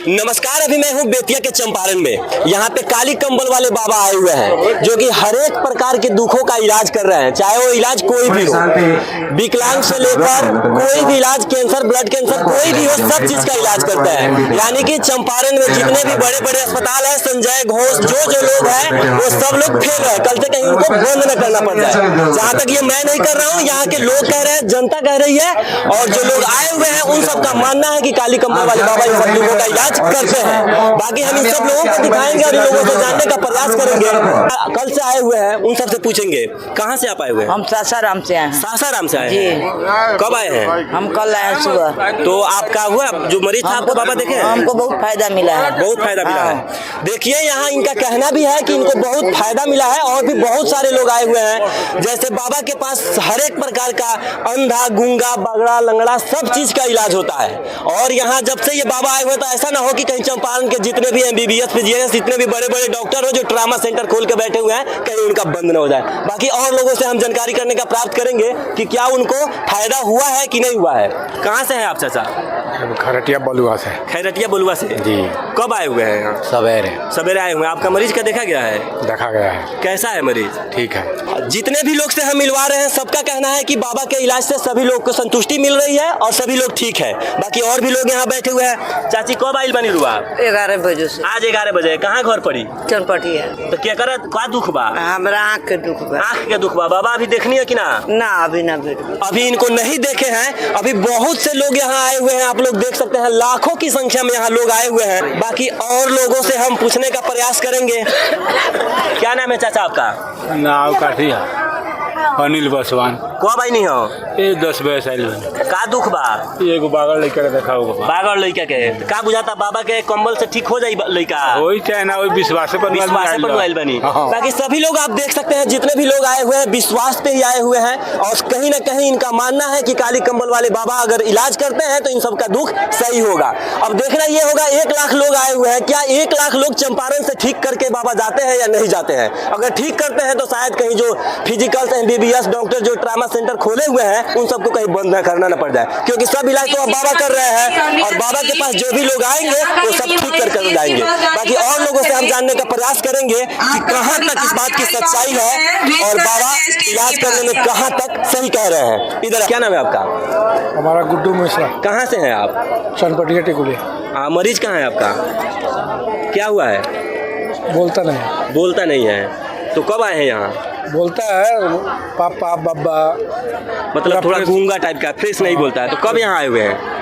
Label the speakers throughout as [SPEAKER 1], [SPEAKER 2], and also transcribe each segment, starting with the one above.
[SPEAKER 1] नमस्कार, अभी मैं हूँ बेतिया के चंपारण में। यहाँ पे काली कंबल वाले बाबा आए हुए हैं जो कि हर एक प्रकार के दुखों का इलाज कर रहे हैं, चाहे वो इलाज कोई भी हो, विकलांग से लेकर कोई भी इलाज, कैंसर, ब्लड कैंसर, कोई भी हो, सब चीज का इलाज करता है। यानी कि चंपारण में जितने भी बड़े बड़े अस्पताल है, संजय घोष, जो लोग हैं वो सब लोग फेल है। कल से कहीं उनको बंद न करना पड़ जाए। जहाँ तक ये मैं नहीं कर रहा हूँ, यहाँ के लोग कह रहे हैं, जनता कह रही है, और जो लोग आए हुए हैं उन सबका मानना है कि काली कंबल वाले बाबा इन सब लोगों का इलाज करते हैं। बाकी हम इन सब लोगों को दिखाएंगे और इन लोगों को जानने का प्रयास करेंगे। कल से आए हुए हैं उन सबसे पूछेंगे, कहाँ से आप आए हुए हैं?
[SPEAKER 2] हम सासाराम से आए हैं।
[SPEAKER 1] सासाराम से आए
[SPEAKER 2] जी।
[SPEAKER 1] हैं? कब आए हैं?
[SPEAKER 2] हम कल आए हैं सुबह।
[SPEAKER 1] तो आपका हुआ जो मरीज था आपको बाबा देखे हैं?
[SPEAKER 2] हमको बहुत फायदा मिला है।
[SPEAKER 1] बहुत फायदा मिला है। देखिए यहाँ इनका कहना भी है कि इनको बहुत फायदा मिला है और भी बहुत सारे लोग आए हुए हैं। जैसे बाबा के पास हर एक प्रकार का अंधा, गूंगा, बगड़ा, लंगड़ा सब चीज का इलाज होता है। और यहाँ जब से ये बाबा आए हुए तो ऐसा ना हो कि कहीं चंपारण के जितने भी MBBS, PGS, जितने भी बड़े बड़े डॉक्टर हो जो ट्रामा सेंटर खोल के बैठे हुए हैं, कहीं उनका बंद न हो जाए। बाकी और लोगों से हम जानकारी करने का प्राप्त करेंगे कि क्या उनको फायदा हुआ है कि नहीं हुआ है। कहाँ से हैं आप चाचा?
[SPEAKER 3] खैरटिया बलुआ से।
[SPEAKER 1] खैरटिया बलुआ से
[SPEAKER 3] जी।
[SPEAKER 1] कब आए हुए हैं यहाँ?
[SPEAKER 3] सवेरे
[SPEAKER 1] सवेरे आए हुए हैं। आपका मरीज का देखा गया है?
[SPEAKER 3] देखा गया है।
[SPEAKER 1] कैसा है मरीज?
[SPEAKER 3] ठीक है।
[SPEAKER 1] जितने भी लोग से हम मिलवा रहे हैं सबका कहना है कि बाबा के इलाज से सभी लोग को संतुष्टि मिल रही है और सभी लोग ठीक है। बाकी और भी लोग यहाँ बैठे हुए हैं। चाची कब आइल बनी रुआ?
[SPEAKER 2] 11 बजे से।
[SPEAKER 1] आज 11 बजे। कहाँ घर पड़ी?
[SPEAKER 2] चनपटी है।
[SPEAKER 1] तो क्या कर का दुख बा?
[SPEAKER 2] हमरा आँख के दुख बा।
[SPEAKER 1] आँख के दुख बा। बाबा अभी देखनी है कि ना?
[SPEAKER 2] ना अभी ना भेट।
[SPEAKER 1] अभी इनको नहीं देखे हैं। अभी बहुत से लोग यहाँ आए हुए हैं, आप लोग देख सकते हैं, लाखों की संख्या में यहाँ लोग आए हुए हैं। बाकी और लोगों से हम पूछने का प्रयास करेंगे। क्या नाम है चाचा आपका?
[SPEAKER 3] नाव काठिया अनिल बसवान।
[SPEAKER 1] कब आई नहीं हो?
[SPEAKER 3] ये 10 बजे साइल
[SPEAKER 1] का दुख बा?
[SPEAKER 3] एगो बागल लड़का देखा होगा।
[SPEAKER 1] बागड़ लड़का के का बुझाता बाबा के कंबल से ठीक हो जाई लड़का?
[SPEAKER 3] वही चाहे ना, वही विश्वास पर
[SPEAKER 1] मोबाइल बनी।
[SPEAKER 3] हाँ।
[SPEAKER 1] बाकी सभी लोग आप देख सकते हैं, जितने भी लोग आए हुए हैं विश्वास पे ही आए हुए हैं और कहीं ना कहीं इनका मानना है कि काली कंबल वाले बाबा अगर इलाज करते हैं तो इन सबका दुख सही होगा। अब देखना ये होगा, 1 लाख लोग आए हुए हैं, क्या 1 लाख लोग चंपारण से ठीक करके बाबा जाते हैं या नहीं जाते हैं? अगर ठीक करते हैं तो शायद कहीं जो फिजिकल MBBS डॉक्टर जो ट्रामा सेंटर खोले हुए हैं उन सबको कहीं बंद न करना न पड़ जाए, क्योंकि सब इलाज तो अब बाबा कर रहे हैं और बाबा के पास जो भी लोग आएंगे वो सब ठीक कर जाएंगे। बाकी और लोगों से हम जानने का प्रयास करेंगे कि कहाँ तक इस बात की सच्चाई है और बाबा इलाज करने में कहाँ तक सही कह रहे हैं। इधर क्या नाम है आपका?
[SPEAKER 3] हमारा गुड्डू मिश्रा।
[SPEAKER 1] कहाँ से हैं आप?
[SPEAKER 3] चनपटिया टिकुली।
[SPEAKER 1] मरीज कहाँ है आपका? क्या हुआ है?
[SPEAKER 3] बोलता नहीं।
[SPEAKER 1] बोलता नहीं है। तो कब आए हैं यहाँ?
[SPEAKER 3] बोलता है पापा बब्बा,
[SPEAKER 1] मतलब थोड़ा गूंगा टाइप का, फ्रेश नहीं बोलता है। तो कब यहाँ आए हुए हैं?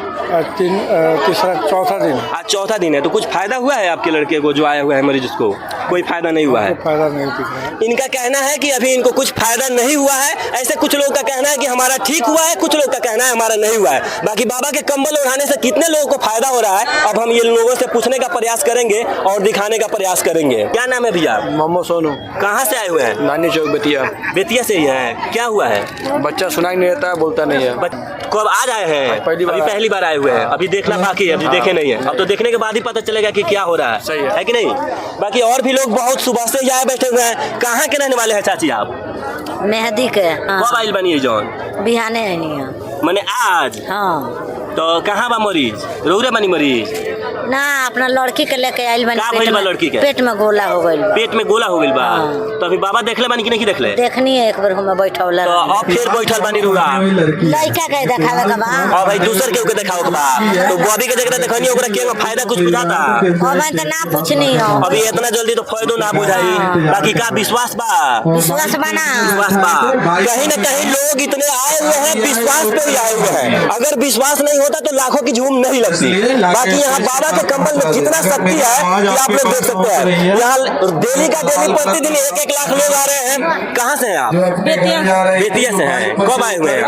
[SPEAKER 3] तीसरा चौथा दिन।
[SPEAKER 1] आज चौथा दिन है। तो कुछ फायदा हुआ है आपके लड़के को जो आए हुए हैं मरीज को? कोई फायदा नहीं हुआ है।
[SPEAKER 3] फायदा नहीं दिख रहा।
[SPEAKER 1] इनका कहना है कि अभी इनको कुछ फायदा नहीं हुआ है। ऐसे कुछ लोग का कहना है कि हमारा ठीक हुआ है, कुछ लोग का कहना है हमारा नहीं हुआ है। बाकी बाबा के कंबल उड़ाने से कितने लोगों को फायदा हो रहा है अब हम ये लोगों से पूछने का प्रयास करेंगे और दिखाने का प्रयास करेंगे। क्या नाम है भैया?
[SPEAKER 4] मोहम्मद सोनू।
[SPEAKER 1] कहाँ से आए हुए हैं?
[SPEAKER 4] नानी चौक बेतिया।
[SPEAKER 1] बेतिया से ही है। क्या हुआ है?
[SPEAKER 4] बच्चा सुनाई नहीं देता है, बोलता नहीं है।
[SPEAKER 1] कब आज आए हैं?
[SPEAKER 4] पहली बार।
[SPEAKER 1] अभी पहली बार आए हुए हैं। अभी देखना बाकी है, अभी देखे नहीं है। अब तो देखने के बाद ही पता चलेगा कि क्या हो रहा है।
[SPEAKER 4] सही है
[SPEAKER 1] कि नहीं? बाकी और भी लोग बहुत सुबह से यहाँ बैठे हुए हैं। कहाँ के रहने वाले हैं चाची आप?
[SPEAKER 2] मेहदी के।
[SPEAKER 1] कब आइल बनी है जौन?
[SPEAKER 2] बिहाने है नहीं।
[SPEAKER 1] मैंने आज।
[SPEAKER 2] हाँ।
[SPEAKER 1] तो कहाँ बा मरीज? रौरे बनी मरीज?
[SPEAKER 2] ना अपना लड़की के लेके आइल बनी।
[SPEAKER 1] का भइल बा लड़की के?
[SPEAKER 2] पेट में गोला हो गइल।
[SPEAKER 1] पेट में गोला हो गइल बा।
[SPEAKER 2] हाँ।
[SPEAKER 1] तो अभी बाबा देखले बानी कि नहीं देखले?
[SPEAKER 2] देखनी है एक बार हम बैठौला।
[SPEAKER 1] तो अब फिर बैठल बानी रुआ?
[SPEAKER 2] लड़का के देखावे के बा।
[SPEAKER 1] और भाई दूसर के देखाओ के बा। तो बॉबी के जगह देखनी ओकरा के फायदा कुछ बुझाता?
[SPEAKER 2] हमें तो ना पूछनी हो।
[SPEAKER 1] अभी इतना जल्दी तो फायदो ना बुझाई। बाकी का विश्वास बा?
[SPEAKER 2] विश्वास बना।
[SPEAKER 1] विश्वास बा। कहीं ना कहीं लोग इतने आए हुए हैं विश्वास पे ही आए हुए हैं। अगर विश्वास नहीं होता तो लाखों की झूम नहीं लगती। बाकी यहाँ बाबा के कंबल में कितना शक्ति है कि आप लोग देख सकते हैं। यहाँ डेली का डेली प्रतिदिन 1-1 लाख लोग आ रहे हैं। कहाँ से हैं आप? बेतिया से हैं। कब आए हुए हैं?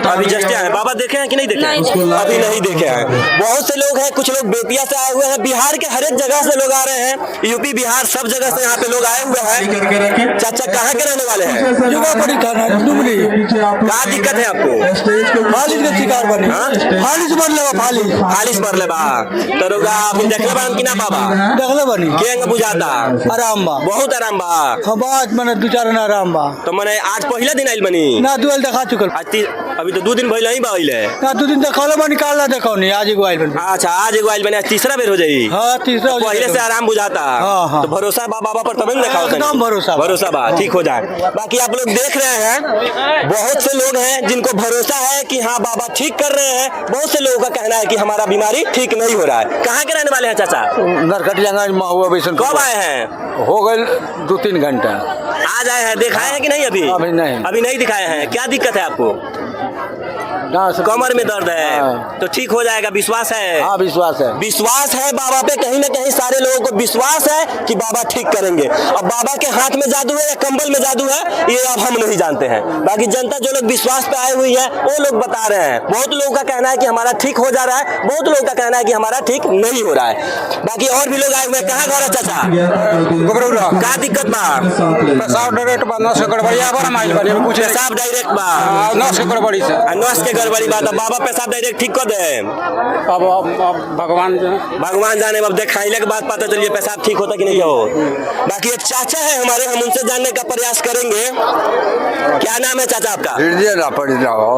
[SPEAKER 1] अभी जस्ट आए। बाबा देखे हैं कि नहीं देखे? अभी नहीं देखे हैं। बहुत से लोग हैं, कुछ लोग बेतिया से आए हुए हैं, बिहार के हर एक जगह से लोग आ रहे हैं, यूपी बिहार सब जगह से यहाँ पे लोग आए हुए हैं। चाचा कहाँ के रहने वाले हैं?
[SPEAKER 3] युवापड़ी थाना डुमरी।
[SPEAKER 1] क्या दिक्कत है आपको?
[SPEAKER 3] मालिक के शिकार बनी। फालिश बनले बा फालिश
[SPEAKER 1] फालिश मरले बा तरुगा अभी देखले बान कि ना बाबा
[SPEAKER 3] देखले बनी
[SPEAKER 1] केंग बुझाता
[SPEAKER 3] आराम बा
[SPEAKER 1] बहुत आराम बा
[SPEAKER 3] बात मने दू चार ना आराम बा
[SPEAKER 1] तो मने आज पहला दिन आइल बनी
[SPEAKER 3] ना दुएल देखा चुकल
[SPEAKER 1] अभी तो 2 दिन भइल ही बा आइले
[SPEAKER 3] ना 2 दिन देखले बनी काल ना देखौनी आज एगो आइल बनी
[SPEAKER 1] अच्छा आज एगो आइल बने आज तीसरा बेर हो जाई
[SPEAKER 3] हां तीसरा
[SPEAKER 1] पहले से आराम बुझाता
[SPEAKER 3] हाँ।
[SPEAKER 1] तो भरोसा बा बाबा पर तभी देखा होता
[SPEAKER 3] एकदम भरोसा
[SPEAKER 1] बा ठीक हो जाए बाकी आप लोग देख रहे हैं बहुत से लोग हैं जिनको भरोसा है कि हाँ बाबा ठीक कर रहे हैं बहुत से लोगों का कहना है कि हमारा बीमारी ठीक नहीं हो रहा है कहाँ के रहने वाले हैं चाचा
[SPEAKER 3] नरकटियागंज महुआ बेसन
[SPEAKER 1] कब आए हैं
[SPEAKER 3] हो गए 2-3 घंटा
[SPEAKER 1] आज आए हैं दिखाए हैं कि नहीं अभी नहीं दिखाए हैं क्या दिक्कत है आपको कमर में दर्द है तो ठीक हो जाएगा विश्वास है
[SPEAKER 3] हाँ
[SPEAKER 1] विश्वास है बाबा पे कहीं ना कहीं सारे लोगों को विश्वास है कि बाबा ठीक करेंगे अब बाबा के हाथ में जादू है या कंबल में जादू है ये अब हम नहीं जानते हैं बाकी जनता जो लोग विश्वास पे आई हुई है वो लोग बता रहे हैं बहुत लोगों का कहना है कि हमारा ठीक हो जा रहा है बहुत लोगों का कहना है कि हमारा ठीक नहीं हो रहा है बाकी और भी लोग आए हुए हैं कहाँ घर है चाचा क्या दिक्कत बा
[SPEAKER 3] पेशाब डायरेक्ट बा नस गड़बड़िया बा माइल बा कुछ
[SPEAKER 1] पेशाब डायरेक्ट बा
[SPEAKER 3] नस के गड़बड़ी से
[SPEAKER 1] नस के गड़बड़ी बात है बाबा पेशाब डायरेक्ट ठीक कर दे
[SPEAKER 3] अब
[SPEAKER 1] भगवान जाने अब दिखाइले के बाद पता चलिए पेशाब ठीक होता कि नहीं हो बाकी एक चाचा है हमारे हम उनसे जानने का प्रयास करेंगे क्या नाम है चाचा आपका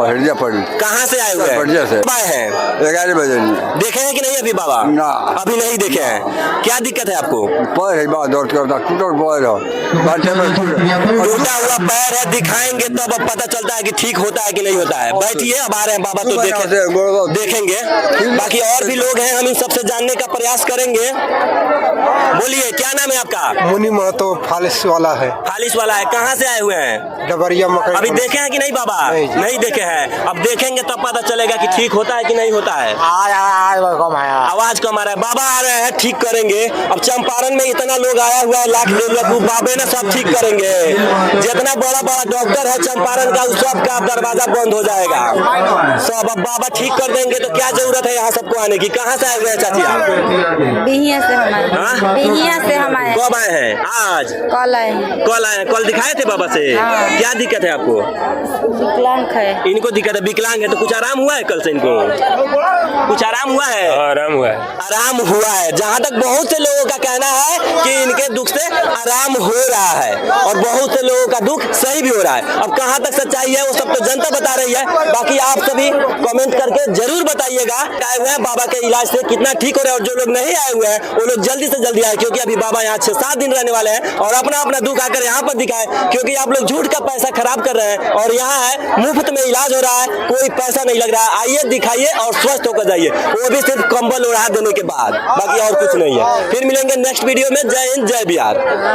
[SPEAKER 5] हृदय पड़ी
[SPEAKER 1] कहाँ से आए हुए
[SPEAKER 5] बढ़िया से।
[SPEAKER 1] कब आए हैं
[SPEAKER 5] 11 बजे
[SPEAKER 1] देखे हैं कि नहीं अभी बाबा
[SPEAKER 5] ना।
[SPEAKER 1] अभी नहीं देखे हैं क्या दिक्कत है आपको
[SPEAKER 5] पैर है बात दौड़ करता टूटा पैर
[SPEAKER 1] टूटा हुआ पैर है दिखाएंगे तब अब पता चलता है कि ठीक होता है कि नहीं होता है बैठिए अब आ रहे हैं बाबा तो देखेंगे बाकी और भी लोग हैं हम इन सबसे जानने का प्रयास करेंगे बोलिए क्या नाम है आपका
[SPEAKER 6] मुनि महतो फालिश वाला है
[SPEAKER 1] फालिश वाला है कहाँ से आए हुए हैं
[SPEAKER 6] डबरिया मकई
[SPEAKER 1] अभी देखे हैं कि नहीं बाबा नहीं देखे हैं अब देखेंगे तब पता चलेगा कि ठीक होता है कि नहीं होता है आवाज कम आ रहा है बाबा आ रहे हैं ठीक करेंगे अब चंपारण में इतना लोग आया हुआ है लाख 1.5 लाख बाबे ना सब ठीक करेंगे जितना बड़ा बड़ा डॉक्टर है चंपारण का उस सब का दरवाजा बंद हो जाएगा सब अब बाबा ठीक कर देंगे तो क्या जरूरत है यहाँ सबको आने की कहाँ से आए हुए हैं चाची आप
[SPEAKER 2] बिहिया से
[SPEAKER 1] हाँ?
[SPEAKER 2] बिहिया से हम आए
[SPEAKER 1] कब आए हैं आज
[SPEAKER 2] कल आए
[SPEAKER 1] कल आए हैं कल दिखाए थे बाबा से
[SPEAKER 2] हाँ।
[SPEAKER 1] क्या दिक्कत है आपको
[SPEAKER 2] विकलांग है
[SPEAKER 1] इनको दिक्कत है विकलांग है तो कुछ आराम हुआ है कल से इनको कुछ आराम हुआ है आराम हुआ है जहाँ तक बहुत से लोगों का कहना है कि इनके दुख से आराम हो रहा है और बहुत से लोगों का दुख सही भी हो रहा है अब कहाँ तक सच्चाई है वो सब तो जनता बता रही है बाकी आप सभी कमेंट करके जरूर बताइएगा आए हुए हैं बाबा के इलाज से कितना ठीक हो रहा है और जो लोग नहीं आए हुए हैं वो लोग जल्दी से जल्दी आए क्योंकि अभी बाबा यहाँ 6-7 दिन रहने वाले हैं और अपना अपना दुख आकर यहाँ पर दिखाए क्योंकि आप लोग झूठ का पैसा खराब कर रहे हैं और यहाँ है मुफ्त में इलाज हो रहा है कोई पैसा नहीं लग रहा है आइए दिखाइए और स्वस्थ होकर जाइए वो भी सिर्फ कंबल ओढ़ा देने के बाद बाकी और कुछ नहीं है फिर मिलेंगे नेक्स्ट वीडियो में जय हिंद जय बिहार।